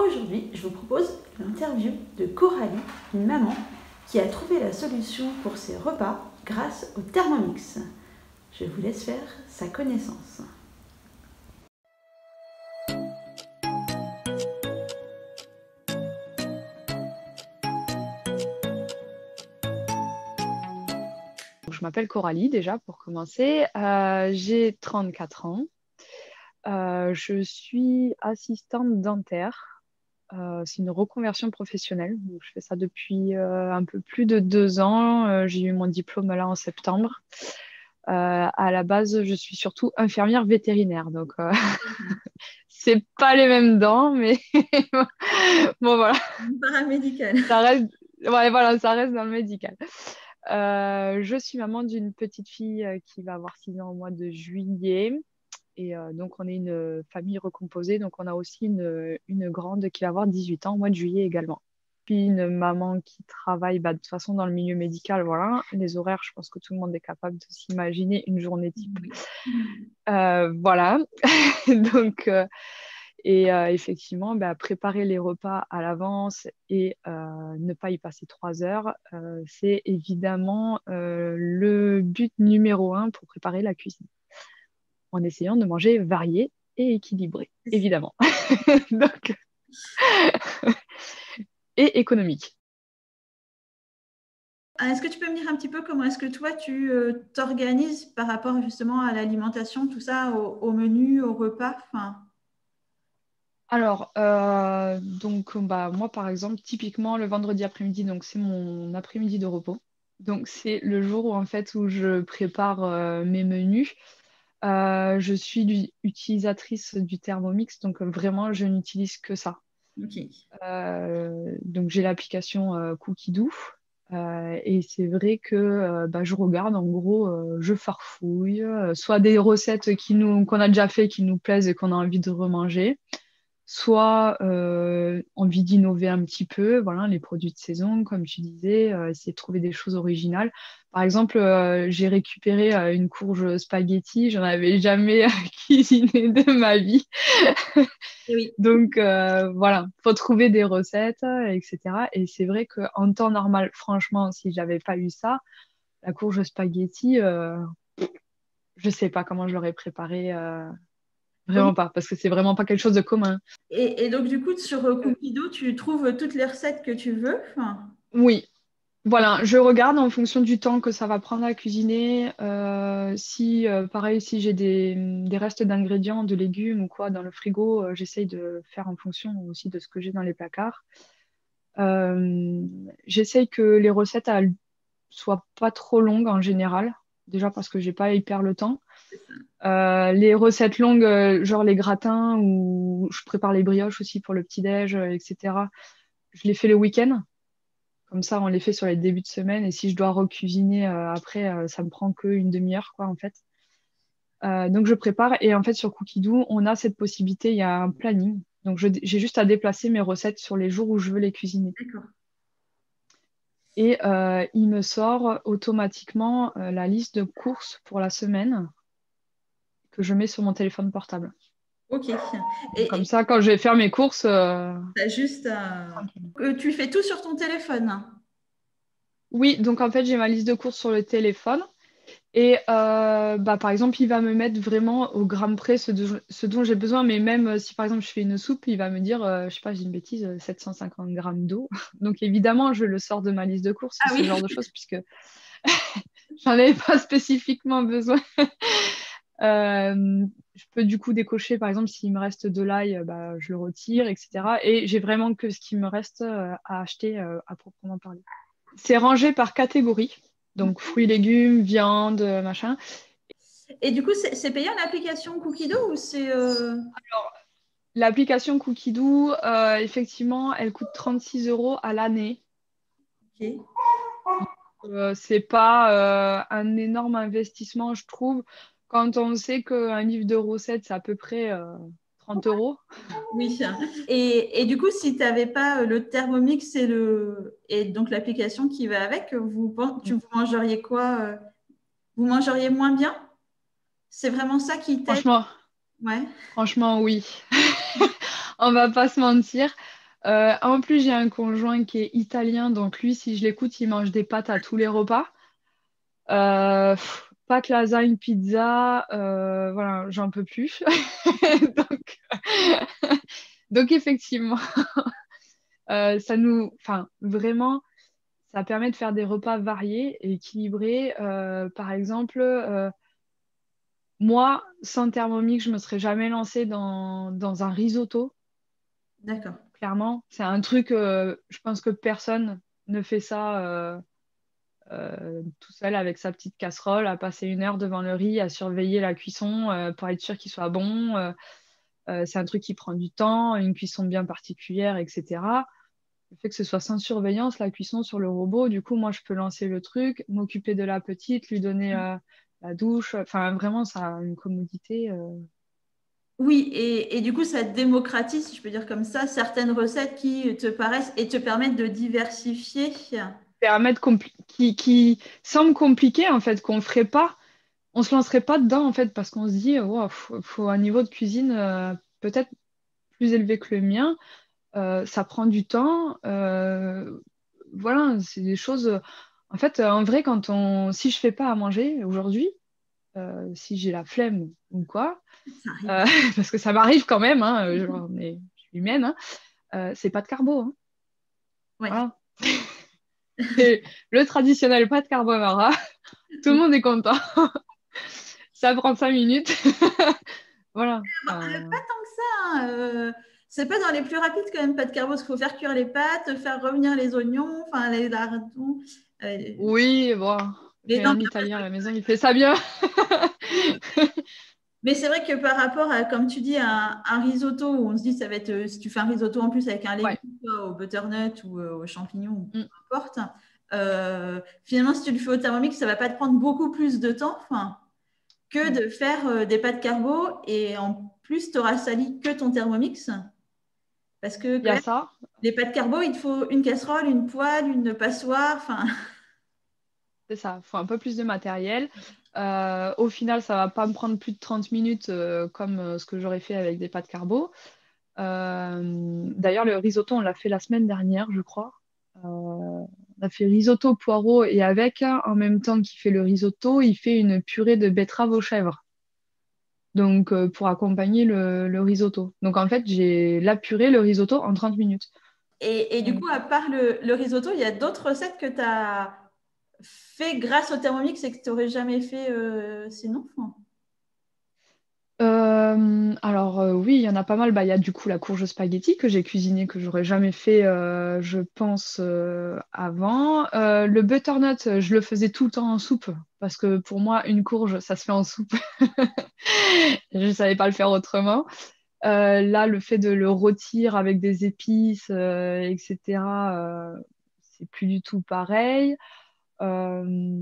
Aujourd'hui, je vous propose l'interview de Coralie, une maman qui a trouvé la solution pour ses repas grâce au Thermomix. Je vous laisse faire sa connaissance. Je m'appelle Coralie déjà pour commencer. J'ai 34 ans. Je suis assistante dentaire. C'est une reconversion professionnelle. Donc, je fais ça depuis un peu plus de 2 ans. J'ai eu mon diplôme là en septembre. À la base, je suis surtout infirmière vétérinaire. Donc, c'est pas les mêmes dents, mais bon, voilà. Paramédical. Ouais, voilà, ça reste dans le médical. Je suis maman d'une petite fille qui va avoir 6 ans au mois de juillet. Et donc, on est une famille recomposée. Donc, on a aussi une grande qui va avoir 18 ans au mois de juillet également. Puis, une maman qui travaille de toute façon dans le milieu médical. Voilà, les horaires, je pense que tout le monde est capable de s'imaginer une journée type. Voilà. Donc, effectivement, préparer les repas à l'avance et ne pas y passer 3 heures, c'est évidemment le but numéro 1 pour préparer la cuisine, en essayant de manger varié et équilibré, évidemment. Donc, et économique. Est-ce que tu peux me dire un petit peu comment est-ce que toi, tu t'organises par rapport justement à l'alimentation, tout ça, au menu, au repas Alors, moi, par exemple, typiquement, le vendredi après-midi, donc c'est mon après-midi de repos. Donc, c'est le jour où, en fait, où je prépare mes menus. Je suis utilisatrice du Thermomix, donc vraiment, je n'utilise que ça. Ok. Donc, j'ai l'application Cookidoo. Et c'est vrai que je regarde, en gros, je farfouille, soit des recettes qu'on a déjà fait, qui nous plaisent et qu'on a envie de remanger, soit envie d'innover un petit peu, voilà, les produits de saison, comme tu disais, essayer de trouver des choses originales. Par exemple, j'ai récupéré une courge spaghetti, j'en avais jamais cuisiné de ma vie. Oui. Donc voilà, faut trouver des recettes, etc. Et c'est vrai qu'en temps normal, franchement, si j'avais pas eu ça, la courge spaghetti, je sais pas comment je l'aurais préparée. Vraiment Oui. pas, parce que c'est vraiment pas quelque chose de commun. Et donc, du coup, sur Cookido, tu trouves toutes les recettes que tu veux. Oui, voilà, je regarde en fonction du temps que ça va prendre à cuisiner. Pareil, si j'ai des restes d'ingrédients, de légumes ou quoi dans le frigo, j'essaye de faire en fonction aussi de ce que j'ai dans les placards. J'essaye que les recettes elles soient pas trop longues en général, déjà parce que j'ai pas hyper le temps. Les recettes longues, genre les gratins ou je prépare les brioches aussi pour le petit-déj, etc. Je les fais le week-end. Comme ça, on les fait sur les débuts de semaine. Et si je dois recuisiner après, ça me prend qu'une demi-heure, quoi, en fait. Donc, je prépare. Et en fait, sur Cookidoo, on a cette possibilité. Il y a un planning. Donc, j'ai juste à déplacer mes recettes sur les jours où je veux les cuisiner. D'accord. Et il me sort automatiquement la liste de courses pour la semaine que je mets sur mon téléphone portable. Ok. Donc, comme Et ça, quand je vais faire mes courses, t'as juste tu fais tout sur ton téléphone. oui, donc en fait, j'ai ma liste de courses sur le téléphone. Et par exemple, il va me mettre vraiment au gramme près ce dont j'ai besoin. Mais même si par exemple je fais une soupe, il va me dire, je sais pas, j'ai une bêtise, 750 grammes d'eau. Donc évidemment, je le sors de ma liste de courses, Ah ce oui. genre de choses, puisque j'en avais pas spécifiquement besoin. Je peux du coup décocher, par exemple, s'il me reste de l'ail, je le retire, etc. Et j'ai vraiment que ce qui me reste à acheter à proprement parler. C'est rangé par catégorie. Donc fruits, légumes, viande, machin. Et du coup, c'est payant l'application Cookido ou c'est Alors, l'application Cookidoo, effectivement, elle coûte 36 € à l'année. Ok. C'est pas un énorme investissement, je trouve, quand on sait qu'un livre de recettes, c'est à peu près 30 €. Oui. Et du coup, si tu n'avais pas le Thermomix et donc l'application qui va avec, vous mangeriez quoi vous mangeriez moins bien? C'est vraiment ça qui t'aide? Franchement, Ouais. franchement, oui. On va pas se mentir. En plus, j'ai un conjoint qui est italien, donc lui, si je l'écoute, il mange des pâtes à tous les repas. Pâtes, lasagne, pizza, voilà, j'en peux plus. Donc, donc effectivement, enfin, vraiment, ça permet de faire des repas variés et équilibrés. Par exemple, moi, sans Thermomix, je me serais jamais lancée dans un risotto. D'accord. Clairement, c'est un truc, je pense que personne ne fait ça tout seul avec sa petite casserole, à passer 1 heure devant le riz, à surveiller la cuisson pour être sûr qu'il soit bon. C'est un truc qui prend du temps, une cuisson bien particulière, etc. Le fait que ce soit sans surveillance, la cuisson sur le robot, du coup, moi, je peux lancer le truc, m'occuper de la petite, lui donner la douche. Enfin, vraiment, ça a une commodité. Oui, et du coup, ça démocratise, si je peux dire comme ça, certaines recettes qui te paraissent et te permettent de diversifier. Qui semble compliqué, en fait, qu'on ferait pas. On se lancerait pas dedans, en fait, parce qu'on se dit, wow, faut un niveau de cuisine peut-être plus élevé que le mien. Ça prend du temps. Voilà, c'est des choses. En fait, en vrai, si je fais pas à manger aujourd'hui, si j'ai la flemme ou quoi, Ça arrive. euh, parce que ça m'arrive quand même, hein, je suis humaine, hein, c'est pas de carbo. Hein. Ouais. Voilà. C'est le traditionnel pas de carbonara. Tout le monde est content. Ça prend 5 minutes. Voilà. Pas tant que ça, hein. C'est pas dans les plus rapides quand même, pas de carbo, parce qu'il faut faire cuire les pâtes, faire revenir les oignons, enfin les lardons. Oui, bon. Mais J'ai non, un Italien à la maison, il fait ça bien. mais c'est vrai que par rapport à, comme tu dis, un risotto, où on se dit, ça va être, si tu fais un risotto en plus avec un légume, Ouais. soit au butternut ou aux champignons, ou Mm. peu importe, finalement, si tu le fais au Thermomix, ça va pas te prendre beaucoup plus de temps, enfin, que Mm. de faire des pâtes carbo. Et en plus, tu auras sali que ton Thermomix. Parce que Il y quand a même, ça. les pâtes carbo, il te faut une casserole, une poêle, une passoire. Enfin, C'est ça, il faut un peu plus de matériel. Au final, ça va pas me prendre plus de 30 minutes comme ce que j'aurais fait avec des pâtes carbo. D'ailleurs, le risotto, on l'a fait la semaine dernière, je crois. On a fait risotto poireau et avec, hein, en même temps qu'il fait le risotto, il fait une purée de betterave aux chèvres. Donc, pour accompagner le risotto. Donc, en fait, j'ai la purée, le risotto en 30 minutes. et du Donc, coup, à part le risotto, il y a d'autres recettes que tu as fait grâce au Thermomix et que tu n'aurais jamais fait sinon. Enfin, alors oui, il y en a pas mal. Bah, il y a du coup la courge spaghetti que j'ai cuisinée que j'aurais jamais fait, je pense, avant. Le butternut, je le faisais tout le temps en soupe parce que pour moi, une courge, ça se fait en soupe. Je savais pas le faire autrement. Là, le fait de le rôtir avec des épices, etc., c'est plus du tout pareil. Euh,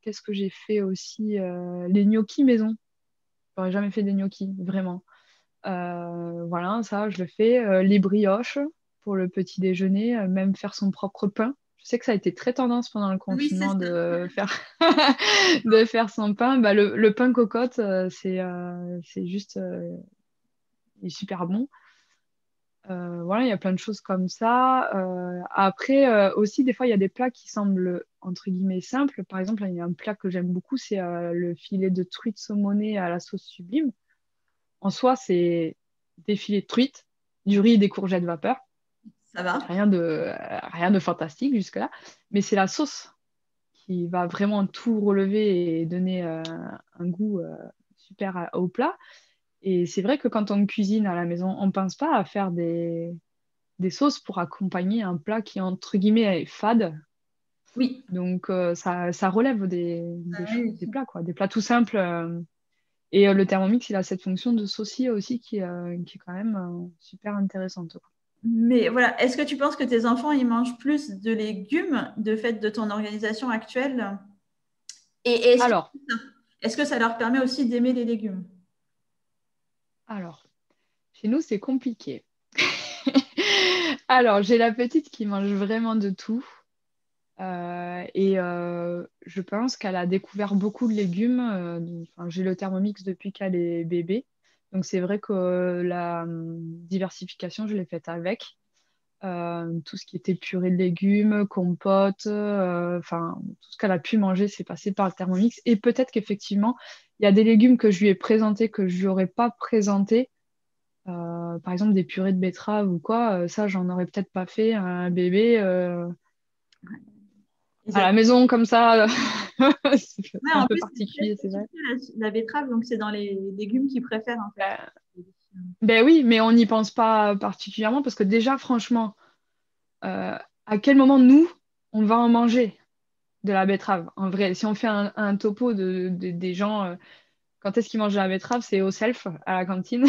Qu'est-ce que j'ai fait aussi? Les gnocchis maison. J'aurais jamais fait des gnocchis, vraiment. Voilà, ça, je le fais. Les brioches pour le petit déjeuner, même faire son propre pain. Je sais que ça a été très tendance pendant le oui, c'est confinement ça. de faire, de faire son pain. Bah, le pain cocotte, c'est juste il est super bon. Voilà, il y a plein de choses comme ça. Après, aussi, des fois, il y a des plats qui semblent, entre guillemets, simples. Par exemple, il y a un plat que j'aime beaucoup, c'est le filet de truite saumonée à la sauce sublime. En soi, c'est des filets de truite, du riz et des courgettes vapeur. Ça va. Rien de fantastique jusque-là. Mais c'est la sauce qui va vraiment tout relever et donner un goût super au plat. Et c'est vrai que quand on cuisine à la maison, on ne pense pas à faire des sauces pour accompagner un plat qui, entre guillemets, est fade. Oui. Donc, ça relève Ah oui. des plats, quoi. Des plats tout simples. Et le Thermomix, il a cette fonction de saucier aussi qui est quand même super intéressante, quoi. Mais voilà, est-ce que tu penses que tes enfants, ils mangent plus de légumes de fait de ton organisation actuelle? Et Alors, est-ce que ça leur permet aussi d'aimer les légumes? alors, chez nous, c'est compliqué. Alors, j'ai la petite qui mange vraiment de tout. Je pense qu'elle a découvert beaucoup de légumes. Enfin, j'ai le Thermomix depuis qu'elle est bébé. Donc, c'est vrai que la diversification, je l'ai faite avec. Tout ce qui était purée de légumes, compote, enfin, tout ce qu'elle a pu manger, c'est passé par le Thermomix. Et peut-être qu'effectivement, il y a des légumes que je lui ai présentés que je lui aurais pas présentés. Par exemple, des purées de betterave ou quoi, ça, j'en aurais peut-être pas fait à un bébé Ils à aiment- la maison comme ça. C'est Ouais, un en peu plus, c'est très particulier, c'est vrai. spécifique, la betterave, donc c'est dans les légumes qu'ils préfèrent en fait. Ben, ben oui, mais on n'y pense pas particulièrement parce que déjà, franchement, à quel moment nous, on va en manger de la betterave? En vrai, si on fait un topo des gens, quand est-ce qu'ils mangent de la betterave, c'est au self, à la cantine.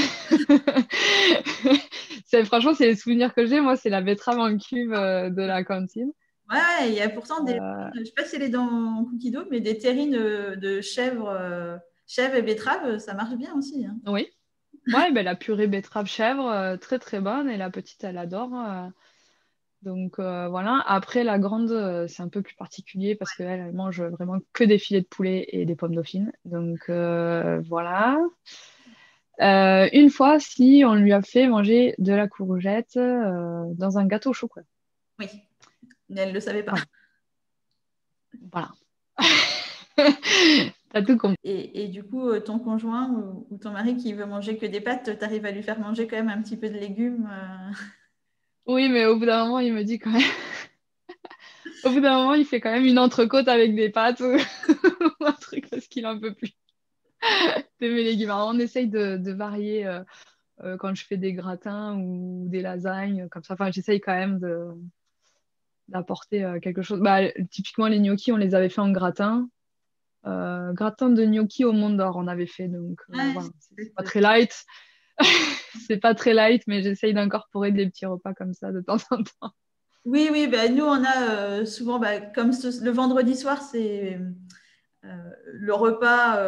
Franchement, c'est les souvenirs que j'ai. Moi, c'est la betterave en cube de la cantine. Ouais, ouais, il y a pourtant des, Euh, je sais pas si elle est dans Cookie Dough, mais des terrines de chèvre, chèvre et betterave, ça marche bien aussi, hein. oui. Ouais, ben, la purée betterave chèvre, très très bonne. Et la petite, elle adore. Donc voilà. Après, la grande, c'est un peu plus particulier parce qu'elle, elle mange vraiment que des filets de poulet et des pommes dauphines. Donc voilà. Une fois, si on lui a fait manger de la courgette dans un gâteau au chocolat. Oui, mais elle ne le savait pas. Voilà. Voilà. T'as tout compris. Et du coup, ton conjoint ou ton mari qui veut manger que des pâtes, tu arrives à lui faire manger quand même un petit peu de légumes. Oui, mais au bout d'un moment, il me dit quand même. Au bout d'un moment, il fait quand même une entrecôte avec des pâtes ou un truc parce qu'il en peut plus de mes légumes. Alors, on essaye de varier quand je fais des gratins ou des lasagnes, comme ça. Enfin, j'essaye quand même d'apporter quelque chose. Bah, typiquement, les gnocchis, on les avait fait en gratin. Gratin de gnocchi au Mont d'Or, on avait fait. Donc, Ouais, voilà, c'est pas très light. C'est pas très light, mais j'essaye d'incorporer des petits repas comme ça de temps en temps. oui, oui, bah, nous, on a souvent, bah, comme le vendredi soir, c'est le repas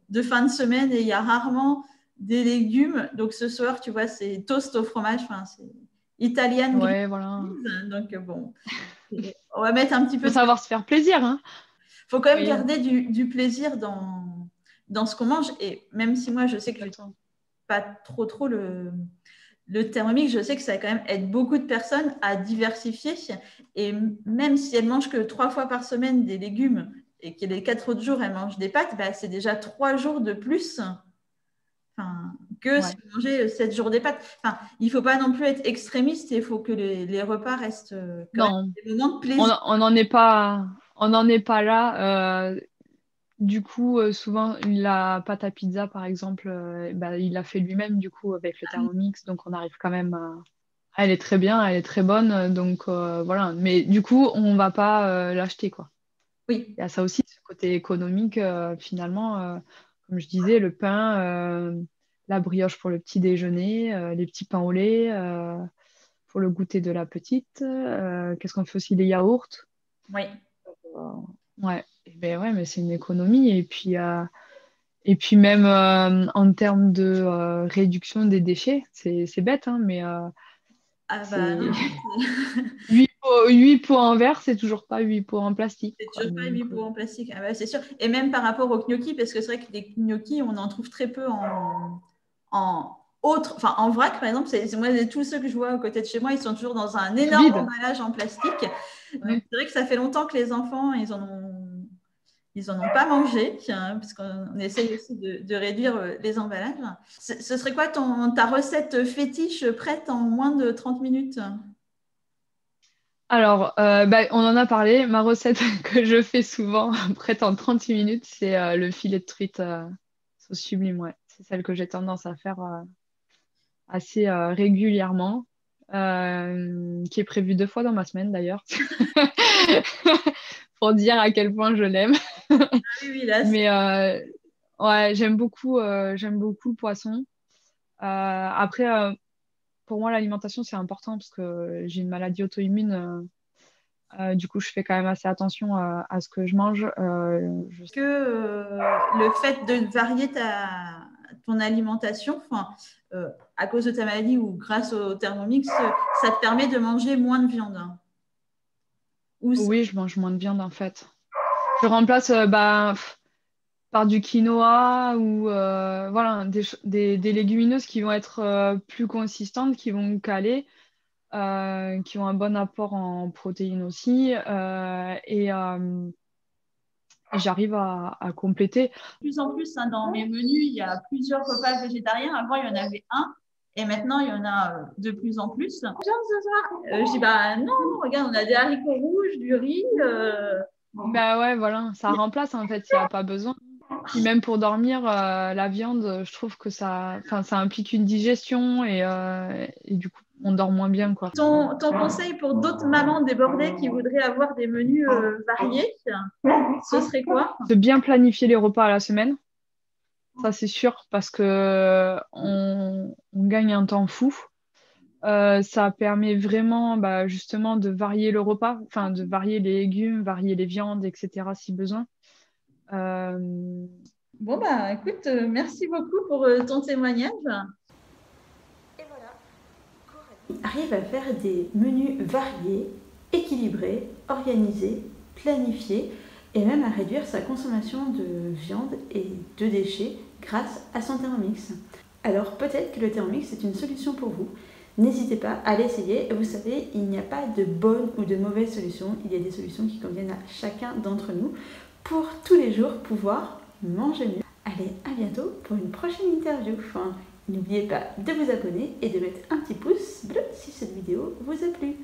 de fin de semaine et il y a rarement des légumes. Donc ce soir, tu vois, c'est toast au fromage, enfin, c'est italienne green Ouais, voilà. cheese. Donc bon, on va mettre un petit peu Faut de ça. savoir se faire plaisir, hein. Il faut quand même Oui, garder du plaisir dans ce qu'on mange. Et même si moi, je sais que je complètement. pas trop le Thermomix, je sais que ça va quand même aide beaucoup de personnes à diversifier. Et même si elles mangent que 3 fois par semaine des légumes et que les 4 autres jours, elles mangent des pâtes, bah, c'est déjà 3 jours de plus, enfin, que si Ouais. vous mangez 7 jours des pâtes. Enfin, il ne faut pas non plus être extrémiste et il faut que les repas restent quand même Non, des moments de on plaisir. on n'en est pas là. Du coup, souvent, la pâte à pizza, par exemple, bah, il l'a fait lui-même, du coup, avec le Thermomix. Donc, on arrive quand même à... Elle est très bien, elle est très bonne. Donc, voilà. Mais du coup, on va pas l'acheter, quoi. Oui, Il y a ça aussi, ce côté économique, finalement. Comme je disais, le pain, la brioche pour le petit déjeuner, les petits pains au lait pour le goûter de la petite. Qu'est-ce qu'on fait aussi? Les yaourts. oui. Euh, ouais. Et ben ouais, mais c'est une économie. Et puis même en termes de réduction des déchets, c'est bête, hein, mais Ah bah c'est non, 8 pots en verre, c'est toujours pas 8 pots en plastique, c'est quoi. toujours pas Donc, 8 pots en plastique. Ah bah, c'est sûr. Et même par rapport aux gnocchis, parce que c'est vrai que les gnocchis, on en trouve très peu en autre, enfin en vrac par exemple. Moi, tous ceux que je vois à côté de chez moi, ils sont toujours dans un tout énorme vide. emballage en plastique. Donc Ouais. c'est vrai que ça fait longtemps que les enfants, ils en ont pas mangé, tiens, parce qu'on essaye aussi de réduire les emballages. Ce serait quoi ta recette fétiche prête en moins de 30 minutes? Alors, bah, on en a parlé. Ma recette que je fais souvent, prête en 36 minutes, c'est le filet de truite sauce sublime. Ouais. C'est celle que j'ai tendance à faire assez régulièrement, qui est prévue 2 fois dans ma semaine d'ailleurs, pour dire à quel point je l'aime. Oui, oui, là, Mais ouais, j'aime beaucoup le poisson. Après, pour moi, l'alimentation, c'est important parce que j'ai une maladie auto-immune. Du coup, je fais quand même assez attention à ce que je mange. que le fait de varier ton alimentation, enfin, à cause de ta maladie ou grâce au Thermomix, ça te permet de manger moins de viande, hein. Ou Oui, je mange moins de viande en fait. Je remplace par du quinoa ou voilà, des légumineuses qui vont être plus consistantes, qui vont caler. qui ont un bon apport en protéines aussi. J'arrive à compléter. De plus en plus, hein, dans mes menus, il y a plusieurs repas végétariens. Avant, il y en avait un. Et maintenant, il y en a de plus en plus. Je dis, bah non, regarde, on a des haricots rouges, du riz. Bah ouais, voilà, ça remplace en fait, il n'y a pas besoin. Puis même pour dormir, la viande, je trouve que ça implique une digestion et du coup, on dort moins bien, quoi. Ton conseil pour d'autres mamans débordées qui voudraient avoir des menus variés, ce serait quoi? De bien planifier les repas à la semaine, ça c'est sûr, parce que on gagne un temps fou. Ça permet vraiment justement de varier le repas, enfin de varier les légumes, varier les viandes, etc. si besoin. Bon, bah écoute, merci beaucoup pour ton témoignage. Et voilà, Coralie arrive à faire des menus variés, équilibrés, organisés, planifiés et même à réduire sa consommation de viande et de déchets grâce à son Thermomix. Alors peut-être que le Thermomix est une solution pour vous. N'hésitez pas à l'essayer. Vous savez, il n'y a pas de bonne ou de mauvaise solution. Il y a des solutions qui conviennent à chacun d'entre nous pour tous les jours pouvoir manger mieux. Allez, à bientôt pour une prochaine interview. N'oubliez pas de vous abonner et de mettre un petit pouce bleu si cette vidéo vous a plu.